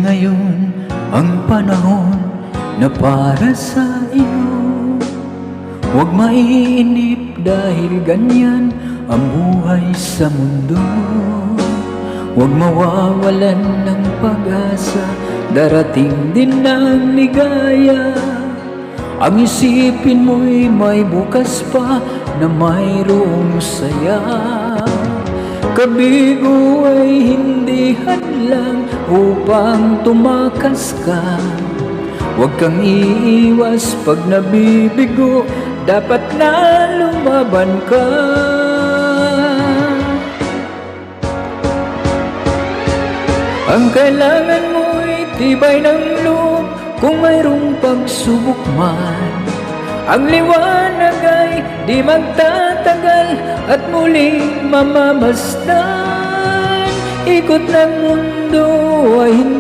ngayon ang panahon na para sa iyo. Huwag mainip dahil ganyan ang buhay sa mundo. Huwag mawawalan ng pag-asa, darating din ang ligaya. Ang isipin mo'y may bukas pa na mayroong saya. Kabigo ay hindi hadlang upang tumakas ka. Huwag kang iiwas pag nabibigo, dapat na lumaban ka. Ang kailangan mo'y tibay ng loob kung mayroong pagsubok man. Ang liwanag ay di magtatagal at muling mamamasdan. Ikot ng mundo ay hindi